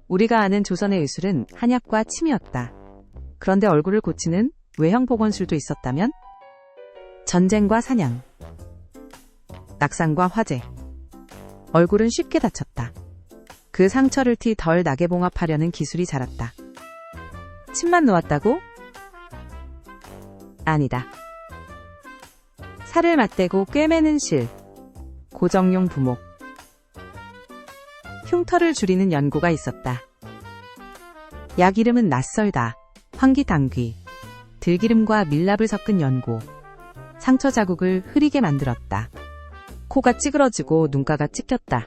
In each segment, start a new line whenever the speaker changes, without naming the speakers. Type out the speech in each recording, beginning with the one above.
우리가 아는 조선의 의술은 한약과 침이었다. 그런데 얼굴을 고치는 외형 복원술도 있었다면? 전쟁과 사냥, 낙상과 화재. 얼굴은 쉽게 다쳤다. 그 상처를 티 덜 나게 봉합하려는 기술이 자랐다. 침만 놓았다고? 아니다. 살을 맞대고 꿰매는 실, 고정용 부목, 흉터를 줄이는 연고가 있었다. 약 이름은 낯설다. 황기당귀, 들기름과 밀랍을 섞은 연고. 상처 자국을 흐리게 만들었다. 코가 찌그러지고 눈가가 찢겼다.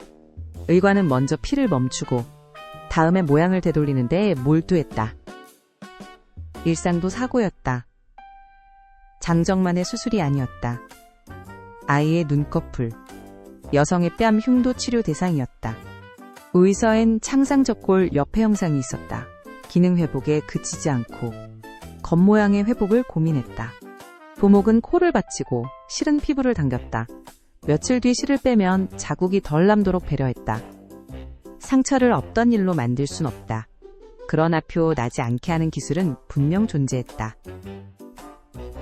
의관은 먼저 피를 멈추고 다음에 모양을 되돌리는 데 몰두했다. 일상도 사고였다. 장정만의 수술이 아니었다. 아이의 눈꺼풀, 여성의 뺨 흉도 치료 대상이었다. 의서엔 창상적골 옆에 형상이 있었다. 기능 회복에 그치지 않고 겉모양의 회복을 고민했다. 부목은 코를 받치고 실은 피부를 당겼다. 며칠 뒤 실을 빼면 자국이 덜 남도록 배려했다. 상처를 없던 일로 만들 순 없다. 그러나 표 나지 않게 하는 기술은 분명 존재했다.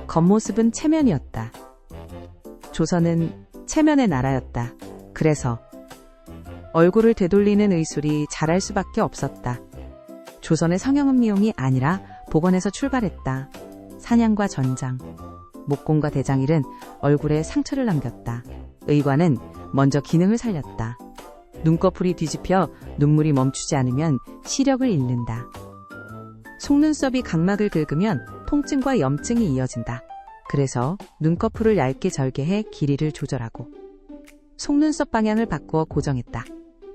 겉모습은 체면이었다. 조선은 체면의 나라였다. 그래서 얼굴을 되돌리는 의술이 자랄 수밖에 없었다. 조선의 성형음미용이 아니라 복원에서 출발했다. 사냥과 전장, 목공과 대장일은 얼굴에 상처를 남겼다. 의관은 먼저 기능을 살렸다. 눈꺼풀이 뒤집혀 눈물이 멈추지 않으면 시력을 잃는다. 속눈썹이 각막을 긁으면 통증과 염증이 이어진다. 그래서 눈꺼풀을 얇게 절개해 길이를 조절하고 속눈썹 방향을 바꾸어 고정했다.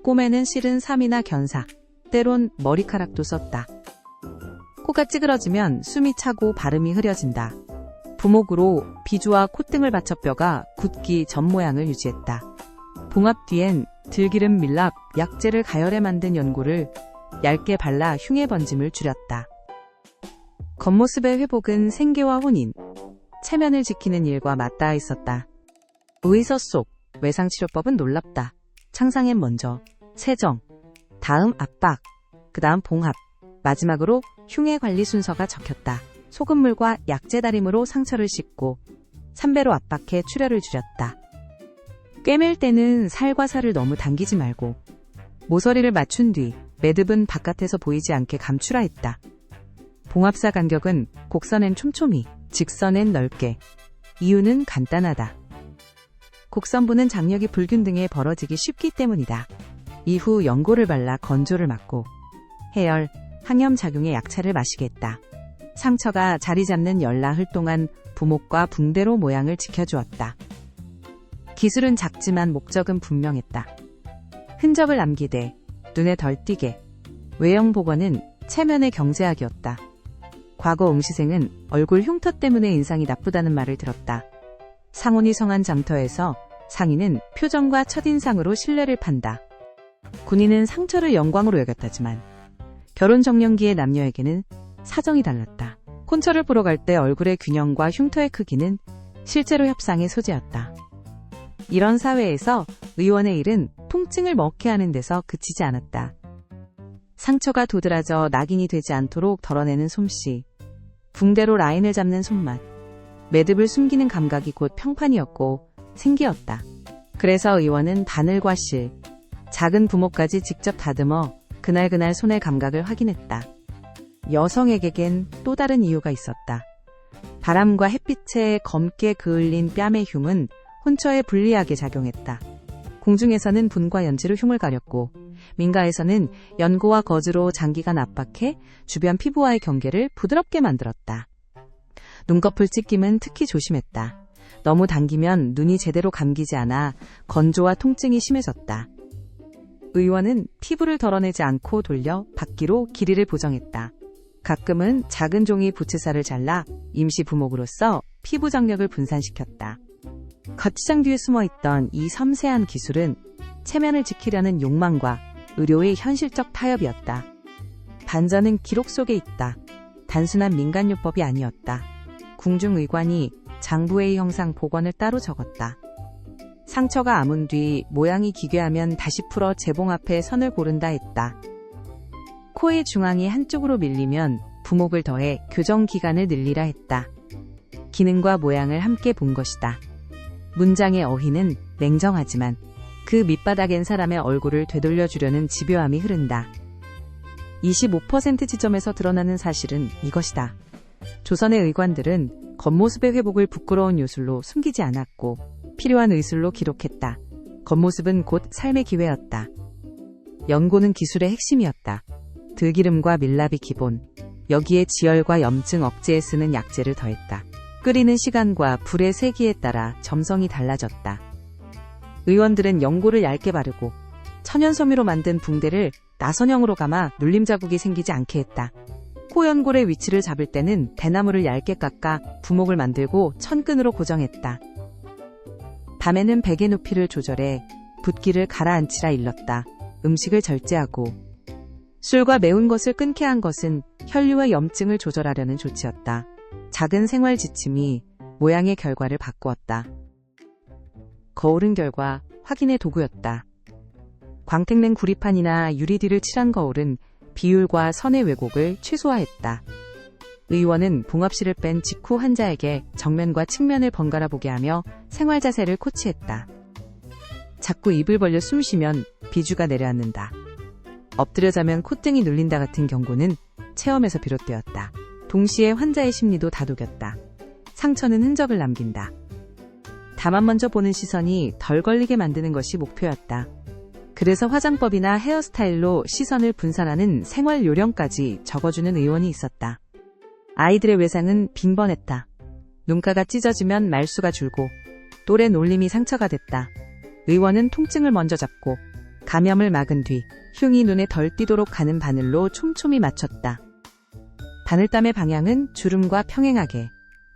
꼬매는 실은 삼이나 견사, 때론 머리카락도 썼다. 코가 찌그러지면 숨이 차고 발음이 흐려진다. 부목으로 비주와 콧등을 받쳐 뼈가 굳기 전 모양을 유지했다. 봉합 뒤엔 들기름 밀랍, 약재를 가열해 만든 연고를 얇게 발라 흉의 번짐을 줄였다. 겉모습의 회복은 생계와 혼인, 체면을 지키는 일과 맞닿아 있었다. 의서 속 외상치료법은 놀랍다. 창상엔 먼저 세정, 다음 압박, 그 다음 봉합, 마지막으로 흉의 관리 순서가 적혔다. 소금물과 약재 다림으로 상처를 씻고 3배로 압박해 출혈을 줄였다. 꿰맬 때는 살과 살을 너무 당기지 말고 모서리를 맞춘 뒤 매듭은 바깥에서 보이지 않게 감추라 했다. 봉합사 간격은 곡선엔 촘촘히, 직선엔 넓게. 이유는 간단하다. 곡선부는 장력이 불균등해 벌어지기 쉽기 때문이다. 이후 연고를 발라 건조를 막고 해열, 항염 작용의 약차를 마시게 했다. 상처가 자리 잡는 열나흘 동안 부목과 붕대로 모양을 지켜주었다. 기술은 작지만 목적은 분명했다. 흔적을 남기되 눈에 덜 띄게. 외형 복원은 체면의 경제학이었다. 과거 옹시생은 얼굴 흉터 때문에 인상이 나쁘다는 말을 들었다. 상온이 성한 장터에서 상인은 표정과 첫인상으로 신뢰를 판다. 군인은 상처를 영광으로 여겼다지만 결혼 정년기의 남녀에게는 사정이 달랐다. 콘처를 보러 갈 때 얼굴의 균형과 흉터의 크기는 실제로 협상의 소재였다. 이런 사회에서 의원의 일은 통증을 먹게 하는 데서 그치지 않았다. 상처가 도드라져 낙인이 되지 않도록 덜어내는 솜씨, 붕대로 라인을 잡는 손맛, 매듭을 숨기는 감각이 곧 평판이었고 생기였다. 그래서 의원은 바늘과 실, 작은 부목까지 직접 다듬어 그날그날 손의 감각을 확인했다. 여성에게겐 또 다른 이유가 있었다. 바람과 햇빛에 검게 그을린 뺨의 흉은 혼처에 불리하게 작용했다. 공중에서는 분과 연지로 흉을 가렸고 민가에서는 연고와 거즈로 장기간 압박해 주변 피부와의 경계를 부드럽게 만들었다. 눈꺼풀 찢김은 특히 조심했다. 너무 당기면 눈이 제대로 감기지 않아 건조와 통증이 심해졌다. 의원은 피부를 덜어내지 않고 돌려 바퀴로 길이를 보정했다. 가끔은 작은 종이 부채살을 잘라 임시 부목으로써 피부 장력을 분산시켰다. 거치장 뒤에 숨어있던 이 섬세한 기술은 체면을 지키려는 욕망과 의료의 현실적 타협이었다. 반전은 기록 속에 있다. 단순한 민간요법이 아니었다. 궁중의관이 장부의 형상 복원을 따로 적었다. 상처가 아문 뒤 모양이 기괴하면 다시 풀어 재봉 앞에 선을 고른다 했다. 코의 중앙이 한쪽으로 밀리면 부목을 더해 교정 기간을 늘리라 했다. 기능과 모양을 함께 본 것이다. 문장의 어휘는 냉정하지만 그 밑바닥엔 사람의 얼굴을 되돌려주려는 집요함이 흐른다. 25% 지점에서 드러나는 사실은 이것이다. 조선의 의관들은 겉모습의 회복을 부끄러운 요술로 숨기지 않았고 필요한 의술로 기록했다. 겉모습은 곧 삶의 기회였다. 연고는 기술의 핵심이었다. 들기름과 밀랍이 기본, 여기에 지혈과 염증 억제에 쓰는 약재를 더했다. 끓이는 시간과 불의 세기에 따라 점성이 달라졌다. 의원들은 연고를 얇게 바르고 천연섬유로 만든 붕대를 나선형으로 감아 눌림 자국이 생기지 않게 했다. 코연골의 위치를 잡을 때는 대나무를 얇게 깎아 부목을 만들고 천끈으로 고정했다. 밤에는 베개 높이를 조절해 붓기를 가라앉히라 일렀다. 음식을 절제하고 술과 매운 것을 끊게 한 것은 혈류와 염증을 조절하려는 조치였다. 작은 생활 지침이 모양의 결과를 바꾸었다. 거울은 결과 확인의 도구였다. 광택낸 구리판이나 유리뒤를 칠한 거울은 비율과 선의 왜곡을 최소화했다. 의원은 봉합실을 뺀 직후 환자에게 정면과 측면을 번갈아 보게 하며 생활 자세를 코치했다. 자꾸 입을 벌려 숨쉬면 비주가 내려앉는다. 엎드려 자면 콧등이 눌린다 같은 경고는 체험에서 비롯되었다. 동시에 환자의 심리도 다독였다. 상처는 흔적을 남긴다. 다만 먼저 보는 시선이 덜 걸리게 만드는 것이 목표였다. 그래서 화장법이나 헤어스타일로 시선을 분산하는 생활 요령까지 적어주는 의원이 있었다. 아이들의 외상은 빈번했다. 눈가가 찢어지면 말수가 줄고 또래 놀림이 상처가 됐다. 의원은 통증을 먼저 잡고 감염을 막은 뒤 흉이 눈에 덜 띄도록 가는 바늘로 촘촘히 맞췄다. 바늘땀의 방향은 주름과 평행하게,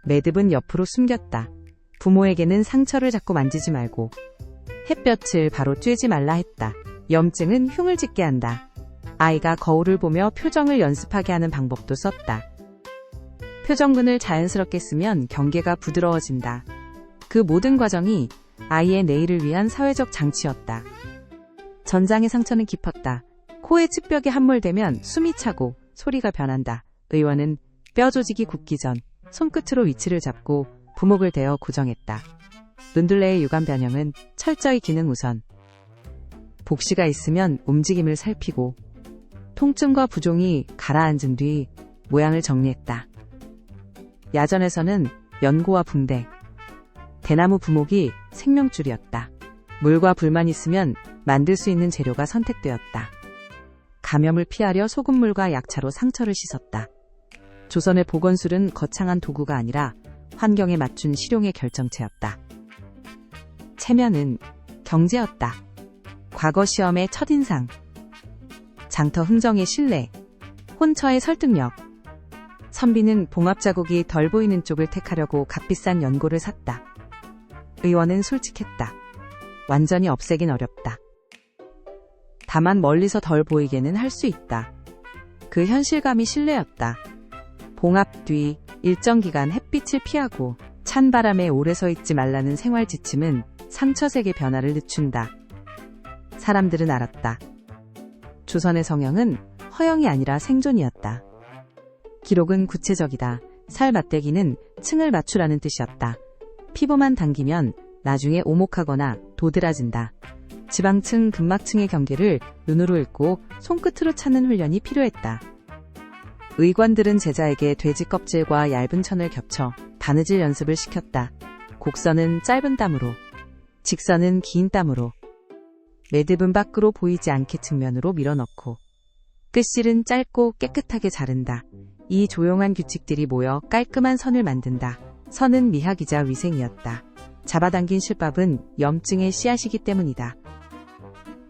매듭은 옆으로 숨겼다. 부모에게는 상처를 자꾸 만지지 말고 햇볕을 바로 쬐지 말라 했다. 염증은 흉을 짓게 한다. 아이가 거울을 보며 표정을 연습하게 하는 방법도 썼다. 표정근을 자연스럽게 쓰면 경계가 부드러워진다. 그 모든 과정이 아이의 내일을 위한 사회적 장치였다. 전장의 상처는 깊었다. 코의 측벽이 함몰되면 숨이 차고 소리가 변한다. 의원은 뼈 조직이 굳기 전 손끝으로 위치를 잡고 부목을 대어 고정했다. 눈둘레의 유관 변형은 철저히 기능 우선. 복시가 있으면 움직임을 살피고 통증과 부종이 가라앉은 뒤 모양을 정리했다. 야전에서는 연고와 붕대, 대나무 부목이 생명줄이었다. 물과 불만 있으면 만들 수 있는 재료가 선택되었다. 감염을 피하려 소금물과 약차로 상처를 씻었다. 조선의 보건술은 거창한 도구가 아니라 환경에 맞춘 실용의 결정체였다. 체면은 경제였다. 과거 시험의 첫인상, 장터 흥정의 신뢰, 혼처의 설득력. 선비는 봉합 자국이 덜 보이는 쪽을 택하려고 값비싼 연고를 샀다. 의원은 솔직했다. 완전히 없애긴 어렵다. 다만 멀리서 덜 보이게는 할 수 있다. 그 현실감이 신뢰였다. 봉합 뒤 일정 기간 햇빛을 피하고 찬 바람에 오래 서 있지 말라는 생활 지침은 상처색의 변화를 늦춘다. 사람들은 알았다. 조선의 성형은 허영이 아니라 생존이었다. 기록은 구체적이다. 살 맞대기는 층을 맞추라는 뜻이었다. 피부만 당기면 나중에 오목하거나 도드라진다. 지방층, 근막층의 경계를 눈으로 읽고 손끝으로 찾는 훈련이 필요했다. 의관들은 제자에게 돼지 껍질과 얇은 천을 겹쳐 바느질 연습을 시켰다. 곡선은 짧은 땀으로, 직선은 긴 땀으로, 매듭은 밖으로 보이지 않게 측면으로 밀어넣고, 끝실은 짧고 깨끗하게 자른다. 이 조용한 규칙들이 모여 깔끔한 선을 만든다. 선은 미학이자 위생이었다. 잡아당긴 실밥은 염증의 씨앗이기 때문이다.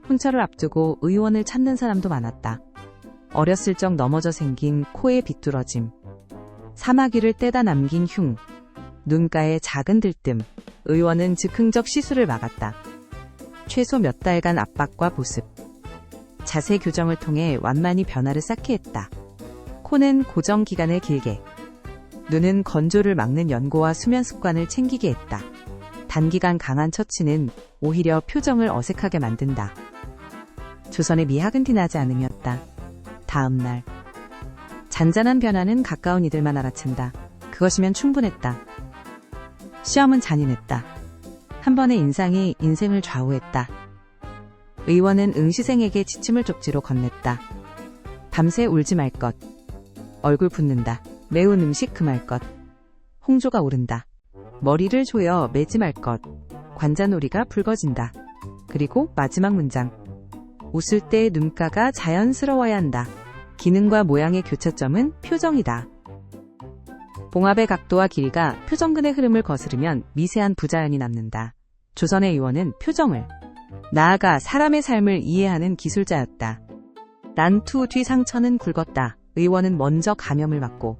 혼처를 앞두고 의원을 찾는 사람도 많았다. 어렸을 적 넘어져 생긴 코의 비뚤어짐, 사마귀를 떼다 남긴 흉, 눈가의 작은 들뜸. 의원은 즉흥적 시술을 막았다. 최소 몇 달간 압박과 보습, 자세 교정을 통해 완만히 변화를 쌓게 했다. 코는 고정 기간을 길게, 눈은 건조를 막는 연고와 수면 습관을 챙기게 했다. 단기간 강한 처치는 오히려 표정을 어색하게 만든다. 조선의 미학은 티나지 않음이었다. 다음 날. 잔잔한 변화는 가까운 이들만 알아챈다. 그것이면 충분했다. 시험은 잔인했다. 한 번의 인상이 인생을 좌우했다. 의원은 응시생에게 지침을 쪽지로 건넸다. 밤새 울지 말 것. 얼굴 붓는다. 매운 음식 금할 것. 홍조가 오른다. 머리를 조여 매지 말 것. 관자놀이가 붉어진다. 그리고 마지막 문장. 웃을 때 눈가가 자연스러워야 한다. 기능과 모양의 교차점은 표정이다. 봉합의 각도와 길이가 표정근의 흐름을 거스르면 미세한 부자연이 남는다. 조선의 의원은 표정을, 나아가 사람의 삶을 이해하는 기술자였다. 난투 뒤 상처는 굵었다. 의원은 먼저 감염을 받고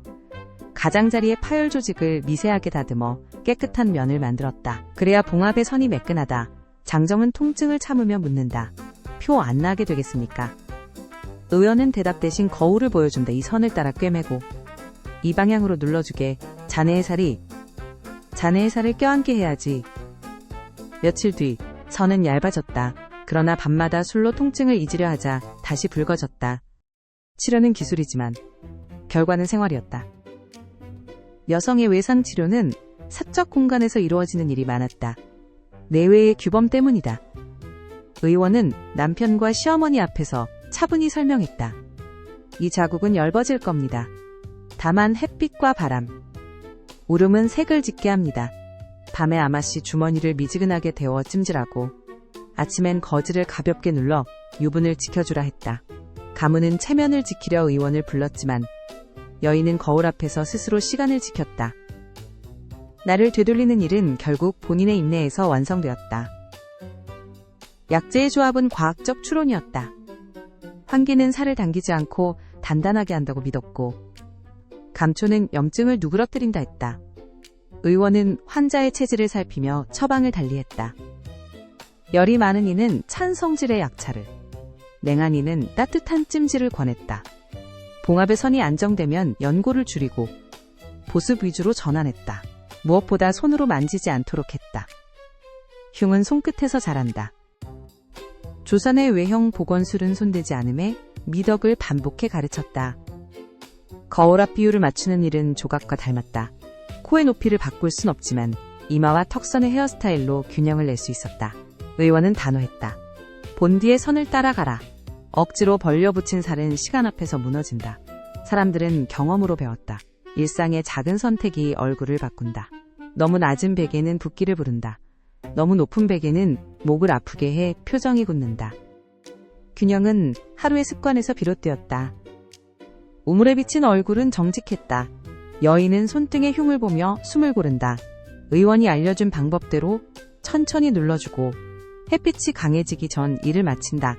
가장자리의 파열 조직을 미세하게 다듬어 깨끗한 면을 만들었다. 그래야 봉합의 선이 매끈하다. 장정은 통증을 참으며 묻는다. 표 안 나게 되겠습니까? 의원은 대답 대신 거울을 보여준다. 이 선을 따라 꿰매고 이 방향으로 눌러주게. 자네의 살을 껴안게 해야지. 며칠 뒤 선은 얇아졌다. 그러나 밤마다 술로 통증을 잊으려 하자 다시 붉어졌다. 치료는 기술이지만 결과는 생활이었다. 여성의 외상 치료는 사적 공간에서 이루어지는 일이 많았다. 내외의 규범 때문이다. 의원은 남편과 시어머니 앞에서 차분히 설명했다. 이 자국은 엷어질 겁니다. 다만 햇빛과 바람, 울음은 색을 짙게 합니다. 밤에 아마씨 주머니를 미지근하게 데워 찜질하고 아침엔 거즈를 가볍게 눌러 유분을 지켜주라 했다. 가문은 체면을 지키려 의원을 불렀지만 여인은 거울 앞에서 스스로 시간을 지켰다. 나를 되돌리는 일은 결국 본인의 인내에서 완성되었다. 약재의 조합은 과학적 추론이었다. 환기는 살을 당기지 않고 단단하게 한다고 믿었고 감초는 염증을 누그러뜨린다 했다. 의원은 환자의 체질을 살피며 처방을 달리했다. 열이 많은 이는 찬 성질의 약차를, 냉한 이는 따뜻한 찜질을 권했다. 봉합의 선이 안정되면 연고를 줄이고 보습 위주로 전환했다. 무엇보다 손으로 만지지 않도록 했다. 흉은 손끝에서 자란다. 조선의 외형 보건술은 손대지 않음에 미덕을 반복해 가르쳤다. 거울 앞 비율을 맞추는 일은 조각과 닮았다. 코의 높이를 바꿀 순 없지만 이마와 턱선의 헤어스타일로 균형을 낼 수 있었다. 의원은 단호했다. 본디의 선을 따라가라. 억지로 벌려붙인 살은 시간 앞에서 무너진다. 사람들은 경험으로 배웠다. 일상의 작은 선택이 얼굴을 바꾼다. 너무 낮은 베개는 붓기를 부른다. 너무 높은 베개는 목을 아프게 해 표정이 굳는다. 균형은 하루의 습관에서 비롯되었다. 우물에 비친 얼굴은 정직했다. 여인은 손등의 흉을 보며 숨을 고른다. 의원이 알려준 방법대로 천천히 눌러주고 햇빛이 강해지기 전 일을 마친다.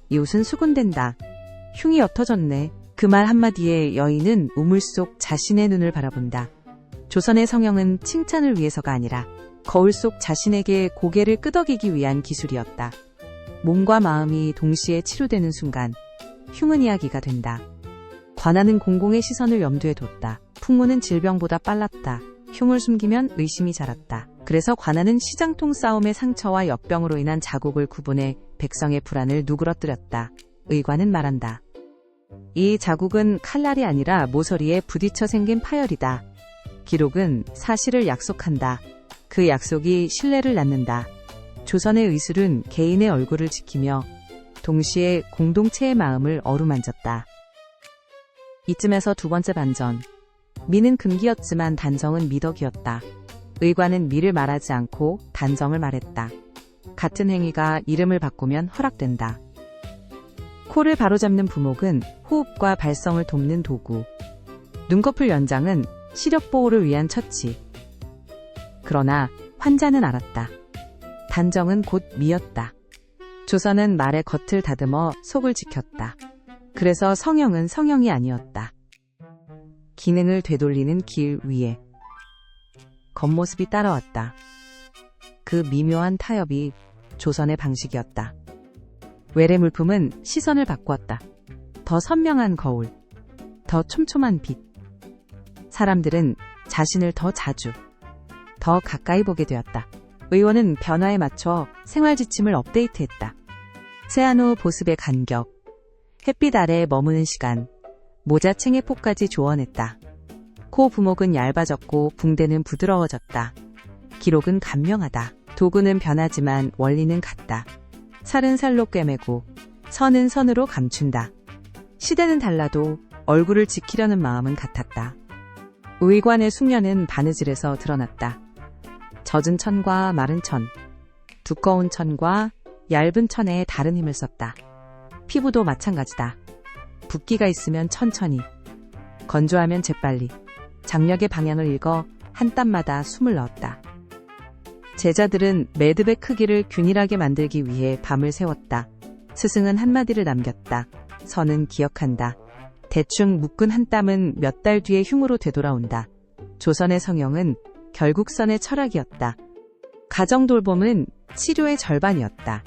이웃은 수군댄다. 흉이 옅어졌네. 그 말 한마디에 여인은 우물 속 자신의 눈을 바라본다. 조선의 성형은 칭찬을 위해서가 아니라 거울 속 자신에게 고개를 끄덕이기 위한 기술이었다. 몸과 마음이 동시에 치료되는 순간 흉은 이야기가 된다. 관아는 공공의 시선을 염두에 뒀다. 풍문은 질병보다 빨랐다. 흉을 숨기면 의심이 자랐다. 그래서 관아는 시장통 싸움의 상처와 역병으로 인한 자국을 구분해 백성의 불안을 누그러뜨렸다. 의관은 말한다. 이 자국은 칼날이 아니라 모서리에 부딪혀 생긴 파열이다. 기록은 사실을 약속한다. 그 약속이 신뢰를 낳는다. 조선의 의술은 개인의 얼굴을 지키며 동시에 공동체의 마음을 어루만졌다. 이쯤에서 두 번째 반전. 미는 금기였지만 단정은 미덕이었다. 의관은 미를 말하지 않고 단정을 말했다. 같은 행위가 이름을 바꾸면 허락된다. 코를 바로잡는 부목은 호흡과 발성을 돕는 도구. 눈꺼풀 연장은 시력 보호를 위한 처치. 그러나 환자는 알았다. 단정은 곧 미였다. 조선은 말의 겉을 다듬어 속을 지켰다. 그래서 성형은 성형이 아니었다. 기능을 되돌리는 길 위에 겉모습이 따라왔다. 그 미묘한 타협이 조선의 방식이었다. 외래 물품은 시선을 바꾸었다. 더 선명한 거울, 더 촘촘한 빛. 사람들은 자신을 더 자주, 더 가까이 보게 되었다. 의원은 변화에 맞춰 생활 지침을 업데이트했다. 세안 후 보습의 간격, 햇빛 아래 머무는 시간, 모자챙의 폭까지 조언했다. 코 부목은 얇아졌고 붕대는 부드러워졌다. 기록은 간명하다. 도구는 변하지만 원리는 같다. 살은 살로 꿰매고 선은 선으로 감춘다. 시대는 달라도 얼굴을 지키려는 마음은 같았다. 의관의 숙련은 바느질에서 드러났다. 젖은 천과 마른 천, 두꺼운 천과 얇은 천에 다른 힘을 썼다. 피부도 마찬가지다. 붓기가 있으면 천천히, 건조하면 재빨리, 장력의 방향을 읽어 한 땀마다 숨을 넣었다. 제자들은 매듭의 크기를 균일하게 만들기 위해 밤을 새웠다. 스승은 한마디를 남겼다. 선은 기억한다. 대충 묶은 한 땀은 몇 달 뒤에 흉으로 되돌아온다. 조선의 성형은 결국 선의 철학이었다. 가정돌봄은 치료의 절반이었다.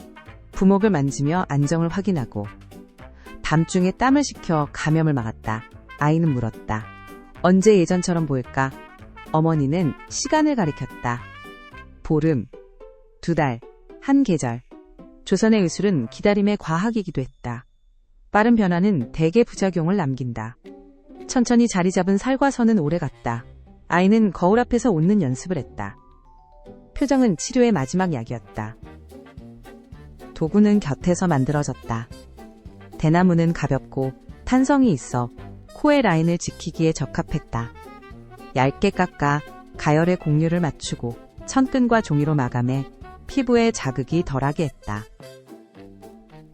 부목을 만지며 안정을 확인하고 밤중에 땀을 식혀 감염을 막았다. 아이는 물었다. 언제 예전처럼 보일까? 어머니는 시간을 가리켰다. 보름, 2달, 한 계절. 조선의 의술은 기다림의 과학이기도 했다. 빠른 변화는 대개 부작용을 남긴다. 천천히 자리 잡은 살과 선은 오래갔다. 아이는 거울 앞에서 웃는 연습을 했다. 표정은 치료의 마지막 약이었다. 도구는 곁에서 만들어졌다. 대나무는 가볍고 탄성이 있어 코의 라인을 지키기에 적합했다. 얇게 깎아 가열의 곡률을 맞추고 천끈과 종이로 마감해 피부에 자극이 덜하게 했다.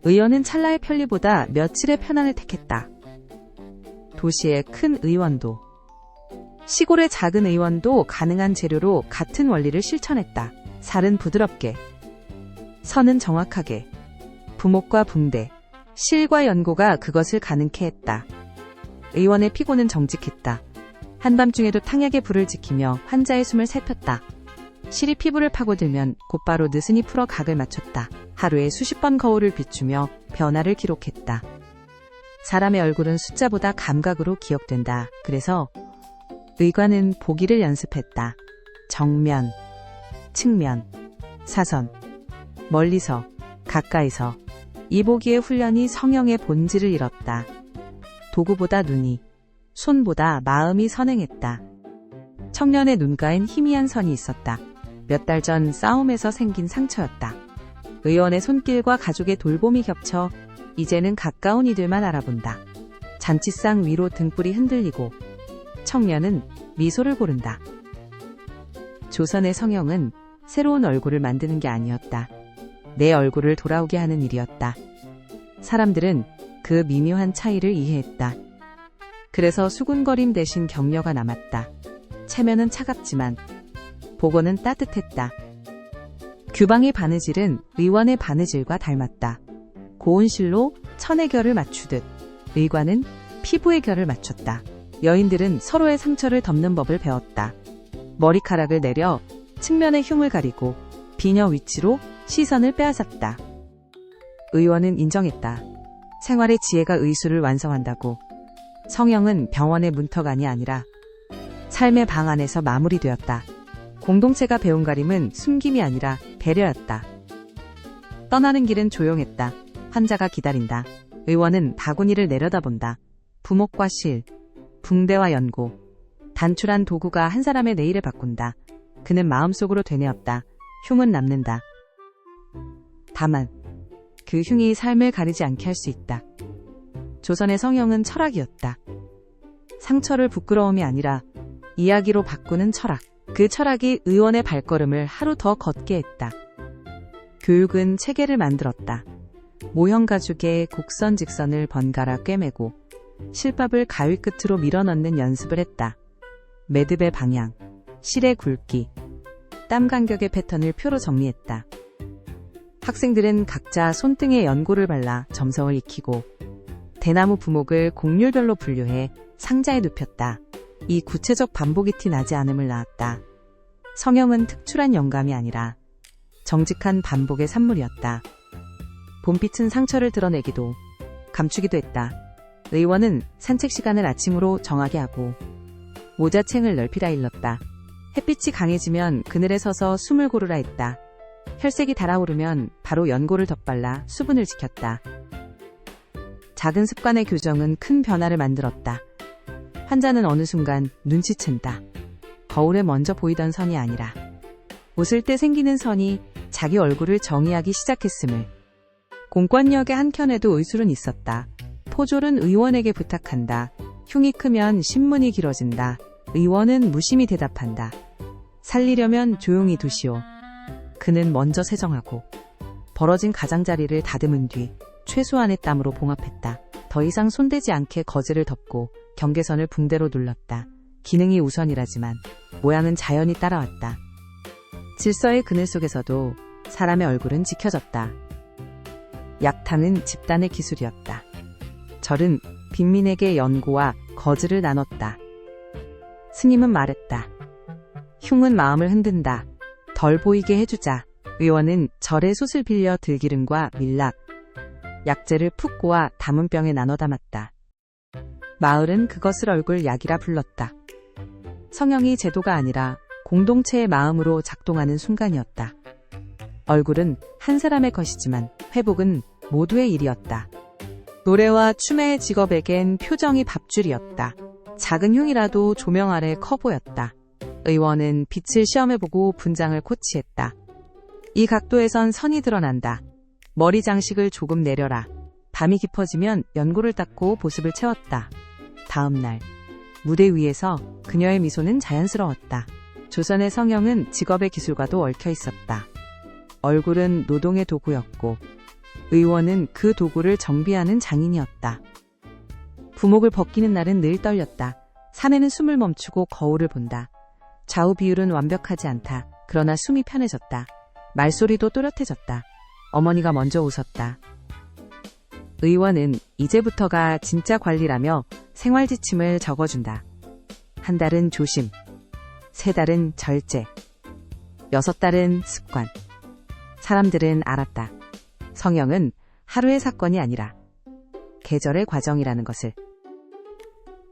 의원은 찰나의 편리보다 며칠의 편안을 택했다. 도시의 큰 의원도, 시골의 작은 의원도 가능한 재료로 같은 원리를 실천했다. 살은 부드럽게, 선은 정확하게, 부목과 붕대, 실과 연고가 그것을 가능케 했다. 의원의 피고는 정직했다. 한밤중에도 탕약의 불을 지키며 환자의 숨을 살폈다. 실이 피부를 파고들면 곧바로 느슨히 풀어 각을 맞췄다. 하루에 수십 번 거울을 비추며 변화를 기록했다. 사람의 얼굴은 숫자보다 감각으로 기억된다. 그래서 의관은 보기를 연습했다. 정면, 측면, 사선, 멀리서, 가까이서. 이 보기의 훈련이 성형의 본질을 잃었다. 도구보다 눈이, 손보다 마음이 선행했다. 청년의 눈가엔 희미한 선이 있었다. 몇 달 전 싸움에서 생긴 상처였다. 의원의 손길과 가족의 돌봄이 겹쳐 이제는 가까운 이들만 알아본다. 잔치상 위로 등불이 흔들리고 청년은 미소를 고른다. 조선의 성형은 새로운 얼굴을 만드는 게 아니었다. 내 얼굴을 돌아오게 하는 일이었다. 사람들은 그 미묘한 차이를 이해했다. 그래서 수군거림 대신 격려가 남았다. 체면은 차갑지만 복원은 따뜻했다. 규방의 바느질은 의원의 바느질과 닮았다. 고운 실로 천의 결을 맞추듯 의관은 피부의 결을 맞췄다. 여인들은 서로의 상처를 덮는 법을 배웠다. 머리카락을 내려 측면의 흉을 가리고 비녀 위치로 시선을 빼앗았다. 의원은 인정했다. 생활의 지혜가 의술을 완성한다고. 성형은 병원의 문턱안이 아니라 삶의 방 안에서 마무리되었다. 공동체가 배운 가림은 숨김이 아니라 배려였다. 떠나는 길은 조용했다. 환자가 기다린다. 의원은 바구니를 내려다본다. 부목과 실, 붕대와 연고, 단출한 도구가 한 사람의 내일을 바꾼다. 그는 마음속으로 되뇌었다. 흉은 남는다. 다만 그 흉이 삶을 가리지 않게 할 수 있다. 조선의 성형은 철학이었다. 상처를 부끄러움이 아니라 이야기로 바꾸는 철학. 그 철학이 의원의 발걸음을 하루 더 걷게 했다. 교육은 체계를 만들었다. 모형 가죽에 곡선 직선을 번갈아 꿰매고 실밥을 가위 끝으로 밀어넣는 연습을 했다. 매듭의 방향, 실의 굵기, 땀 간격의 패턴을 표로 정리했다. 학생들은 각자 손등에 연고를 발라 점성을 익히고 대나무 부목을 곡률별로 분류해 상자에 눕혔다. 이 구체적 반복이 티 나지 않음을 낳았다. 성형은 특출한 영감이 아니라 정직한 반복의 산물이었다. 봄빛은 상처를 드러내기도 감추기도 했다. 의원은 산책 시간을 아침으로 정하게 하고 모자챙을 넓히라 일렀다. 햇빛이 강해지면 그늘에 서서 숨을 고르라 했다. 혈색이 달아오르면 바로 연고를 덧발라 수분을 지켰다. 작은 습관의 교정은 큰 변화를 만들었다. 환자는 어느 순간 눈치챈다. 거울에 먼저 보이던 선이 아니라 웃을 때 생기는 선이 자기 얼굴을 정의하기 시작했음을. 공권력의 한켠에도 의술은 있었다. 포졸은 의원에게 부탁한다. 흉이 크면 신문이 길어진다. 의원은 무심히 대답한다. 살리려면 조용히 두시오. 그는 먼저 세정하고 벌어진 가장자리를 다듬은 뒤 최소한의 땀으로 봉합했다. 더 이상 손대지 않게 거즈를 덮고 경계선을 붕대로 눌렀다. 기능이 우선이라지만 모양은 자연히 따라왔다. 질서의 그늘 속에서도 사람의 얼굴은 지켜졌다. 약탕은 집단의 기술이었다. 절은 빈민에게 연고와 거즈를 나눴다. 스님은 말했다. 흉은 마음을 흔든다. 덜 보이게 해주자. 의원은 절의 솥을 빌려 들기름과 밀락, 약재를 푹 고아 담은 병에 나눠 담았다. 마을은 그것을 얼굴 약이라 불렀다. 성형이 제도가 아니라 공동체의 마음으로 작동하는 순간이었다. 얼굴은 한 사람의 것이지만 회복은 모두의 일이었다. 노래와 춤의 직업에겐 표정이 밥줄이었다. 작은 흉이라도 조명 아래 커 보였다. 의원은 빛을 시험해보고 분장을 코치했다. 이 각도에선 선이 드러난다. 머리 장식을 조금 내려라. 밤이 깊어지면 연고를 닦고 보습을 채웠다. 다음 날 무대 위에서 그녀의 미소는 자연스러웠다. 조선의 성형은 직업의 기술과도 얽혀 있었다. 얼굴은 노동의 도구였고 의원은 그 도구를 정비하는 장인이었다. 부목을 벗기는 날은 늘 떨렸다. 사내는 숨을 멈추고 거울을 본다. 좌우 비율은 완벽하지 않다. 그러나 숨이 편해졌다. 말소리도 또렷해졌다. 어머니가 먼저 웃었다. 의원은 이제부터가 진짜 관리라며 생활 지침을 적어준다. 한 달은 조심, 3달은 절제, 6달은 습관. 사람들은 알았다. 성형은 하루의 사건이 아니라 계절의 과정이라는 것을.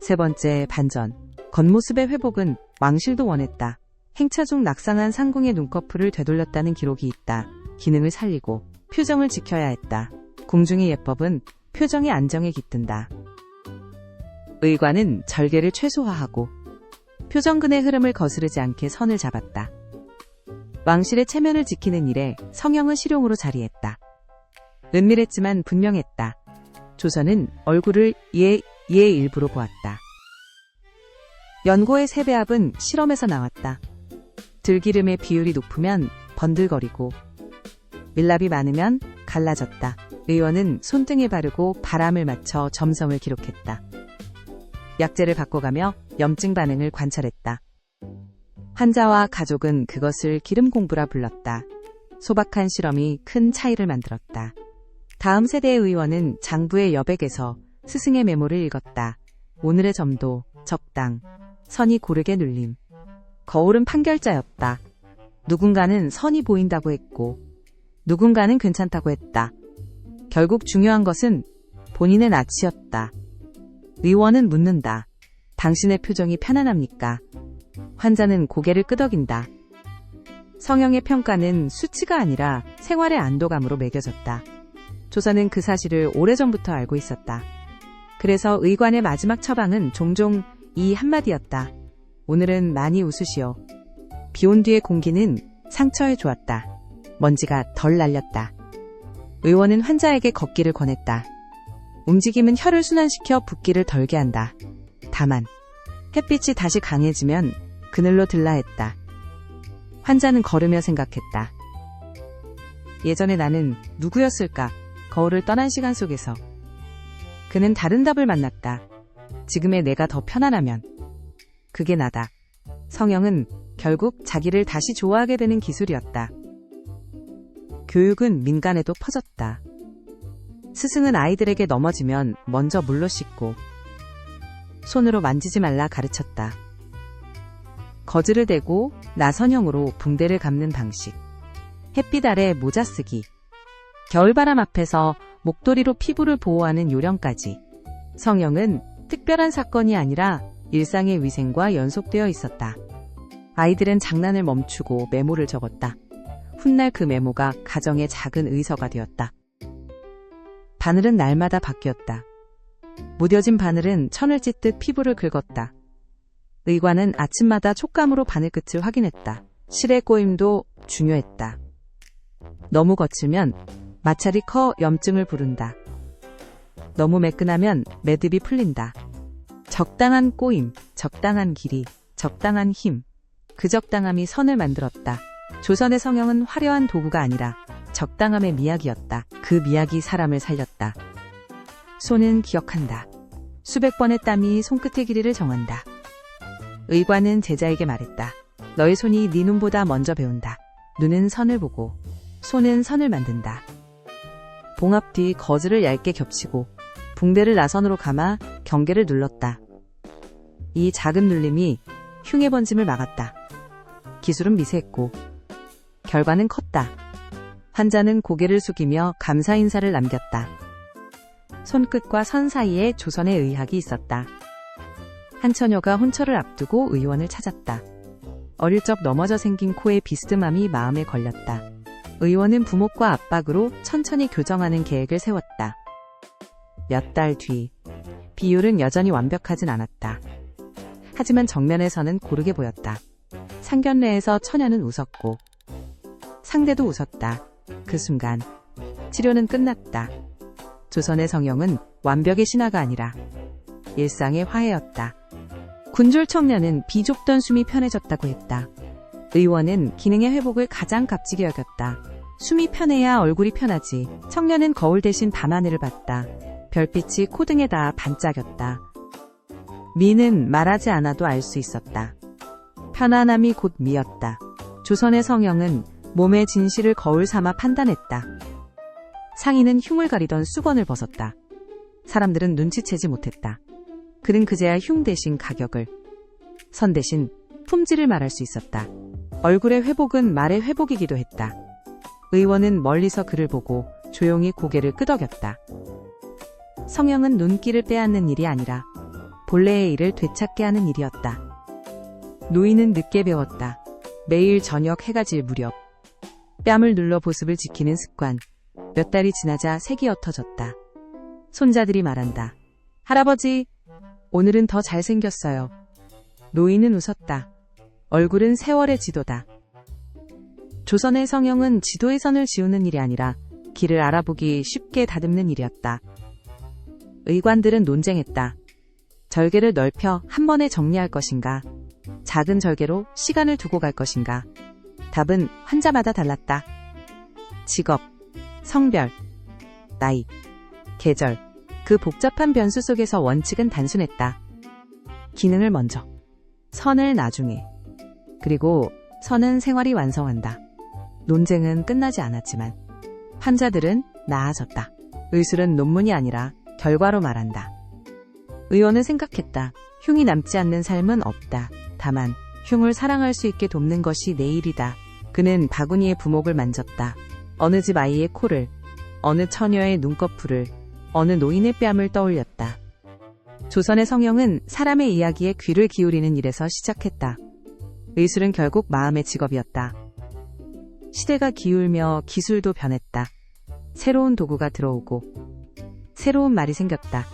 3번째 반전. 겉모습의 회복은 왕실도 원했다. 행차 중 낙상한 상궁의 눈꺼풀을 되돌렸다는 기록이 있다. 기능을 살리고 표정을 지켜야 했다. 궁중의 예법은 표정의 안정에 깃든다. 의관은 절개를 최소화하고 표정근의 흐름을 거스르지 않게 선을 잡았다. 왕실의 체면을 지키는 일에 성형은 실용으로 자리했다. 은밀했지만 분명했다. 조선은 얼굴을 이의 일부로 보았다. 연고의 세배합은 실험에서 나왔다. 들기름의 비율이 높으면 번들거리고 밀랍이 많으면 갈라졌다. 의원은 손등에 바르고 바람을 맞춰 점성을 기록했다. 약재를 바꿔가며 염증 반응을 관찰했다. 환자와 가족은 그것을 기름 공부라 불렀다. 소박한 실험이 큰 차이를 만들었다. 다음 세대의 의원은 장부의 여백에서 스승의 메모를 읽었다. 오늘의 점도 적당, 선이 고르게 눌림. 거울은 판결자였다. 누군가는 선이 보인다고 했고 누군가는 괜찮다고 했다. 결국 중요한 것은 본인의 낯이었다. 의원은 묻는다. 당신의 표정이 편안합니까? 환자는 고개를 끄덕인다. 성형의 평가는 수치가 아니라 생활의 안도감으로 매겨졌다. 조선은 그 사실을 오래전부터 알고 있었다. 그래서 의관의 마지막 처방은 종종 이 한마디였다. 오늘은 많이 웃으시오. 비온 뒤의 공기는 상처에 좋았다. 먼지가 덜 날렸다. 의원은 환자에게 걷기를 권했다. 움직임은 혈을 순환시켜 붓기를 덜게 한다. 다만 햇빛이 다시 강해지면 그늘로 들라 했다. 환자는 걸으며 생각했다. 예전에 나는 누구였을까? 거울을 떠난 시간 속에서. 그는 다른 답을 만났다. 지금의 내가 더 편안하면. 그게 나다. 성형은 결국 자기를 다시 좋아하게 되는 기술이었다. 교육은 민간에도 퍼졌다. 스승은 아이들에게 넘어지면 먼저 물로 씻고 손으로 만지지 말라 가르쳤다. 거즈를 대고 나선형으로 붕대를 감는 방식. 햇빛 아래 모자 쓰기. 겨울바람 앞에서 목도리로 피부를 보호하는 요령까지. 성형은 특별한 사건이 아니라 일상의 위생과 연속되어 있었다. 아이들은 장난을 멈추고 메모를 적었다. 훗날 그 메모가 가정의 작은 의서가 되었다. 바늘은 날마다 바뀌었다. 무뎌진 바늘은 천을 찢듯 피부를 긁었다. 의관은 아침마다 촉감으로 바늘 끝을 확인했다. 실의 꼬임도 중요했다. 너무 거칠면 마찰이 커 염증을 부른다. 너무 매끈하면 매듭이 풀린다. 적당한 꼬임, 적당한 길이, 적당한 힘. 그 적당함이 선을 만들었다. 조선의 성형은 화려한 도구가 아니라 적당함의 미학이었다. 그 미학이 사람을 살렸다. 손은 기억한다. 수백 번의 땀이 손끝의 길이를 정한다. 의관은 제자에게 말했다. 너의 손이 네 눈보다 먼저 배운다. 눈은 선을 보고 손은 선을 만든다. 봉합 뒤 거즈를 얇게 겹치고 붕대를 나선으로 감아 경계를 눌렀다. 이 작은 눌림이 흉의 번짐을 막았다. 기술은 미세했고 결과는 컸다. 환자는 고개를 숙이며 감사 인사를 남겼다. 손끝과 선 사이에 조선의 의학이 있었다. 한 처녀가 혼처를 앞두고 의원을 찾았다. 어릴 적 넘어져 생긴 코의 비스듬함이 마음에 걸렸다. 의원은 부목과 압박으로 천천히 교정하는 계획을 세웠다. 몇 달 뒤, 비율은 여전히 완벽하진 않았다. 하지만 정면에서는 고르게 보였다. 상견례에서 처녀는 웃었고 상대도 웃었다. 그 순간 치료는 끝났다. 조선의 성형은 완벽의 신화가 아니라 일상의 화해였다. 군졸 청년은 비좁던 숨이 편해졌다고 했다. 의원은 기능의 회복을 가장 값지게 여겼다. 숨이 편해야 얼굴이 편하지. 청년은 거울 대신 밤하늘을 봤다. 별빛이 코등에 닿아 반짝였다. 미는 말하지 않아도 알 수 있었다. 편안함이 곧 미였다. 조선의 성형은 몸의 진실을 거울 삼아 판단했다. 상인은 흉을 가리던 수건을 벗었다. 사람들은 눈치채지 못했다. 그는 그제야 흉 대신 가격을, 선 대신 품질을 말할 수 있었다. 얼굴의 회복은 말의 회복이기도 했다. 의원은 멀리서 그를 보고 조용히 고개를 끄덕였다. 성형은 눈길을 빼앗는 일이 아니라 본래의 일을 되찾게 하는 일이었다. 노인은 늦게 배웠다. 매일 저녁 해가 질 무렵 뺨을 눌러 보습을 지키는 습관. 몇 달이 지나자 색이 옅어졌다. 손자들이 말한다. 할아버지, 오늘은 더 잘생겼어요. 노인은 웃었다. 얼굴은 세월의 지도다. 조선의 성형은 지도의 선을 지우는 일이 아니라 길을 알아보기 쉽게 다듬는 일이었다. 의관들은 논쟁했다. 절개를 넓혀 한 번에 정리할 것인가? 작은 절개로 시간을 두고 갈 것인가? 답은 환자마다 달랐다. 직업, 성별, 나이, 계절, 그 복잡한 변수 속에서 원칙은 단순했다. 기능을 먼저, 선을 나중에, 그리고 선은 생활이 완성한다. 논쟁은 끝나지 않았지만 환자들은 나아졌다. 의술은 논문이 아니라 결과로 말한다. 의원은 생각했다. 흉이 남지 않는 삶은 없다. 다만 흉을 사랑할 수 있게 돕는 것이 내 일이다. 그는 바구니의 부목을 만졌다. 어느 집 아이의 코를, 어느 처녀의 눈꺼풀을, 어느 노인의 뺨을 떠올렸다. 조선의 성형은 사람의 이야기에 귀를 기울이는 일에서 시작했다. 의술은 결국 마음의 직업이었다. 시대가 기울며 기술도 변했다. 새로운 도구가 들어오고 새로운 말이 생겼다.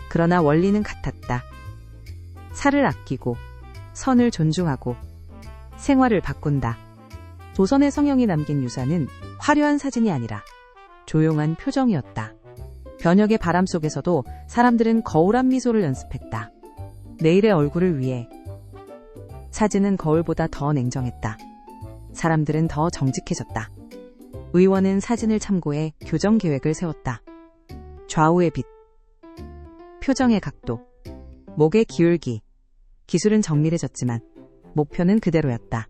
그러나 원리는 같았다. 살을 아끼고 선을 존중하고 생활을 바꾼다. 조선의 성형이 남긴 유산은 화려한 사진이 아니라 조용한 표정이었다. 변혁의 바람 속에서도 사람들은 거울한 미소를 연습했다. 내일의 얼굴을 위해. 사진은 거울보다 더 냉정했다. 사람들은 더 정직해졌다. 의원은 사진을 참고해 교정 계획을 세웠다. 좌우의 빛, 표정의 각도, 목의 기울기. 기술은 정밀해졌지만 목표는 그대로였다.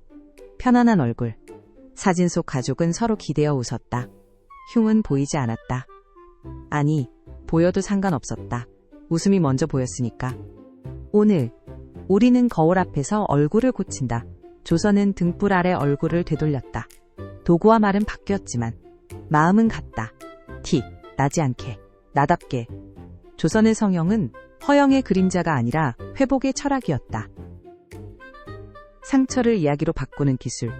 편안한 얼굴. 사진 속 가족은 서로 기대어 웃었다. 흉은 보이지 않았다. 아니, 보여도 상관없었다. 웃음이 먼저 보였으니까. 오늘 우리는 거울 앞에서 얼굴을 고친다. 조선은 등불 아래 얼굴을 되돌렸다. 도구와 말은 바뀌었지만 마음은 같다. 티 나지 않게, 나답게. 조선의 성형은 허영의 그림자가 아니라 회복의 철학이었다. 상처를 이야기로 바꾸는 기술.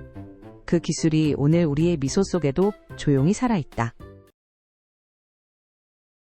그 기술이 오늘 우리의 미소 속에도 조용히 살아있다.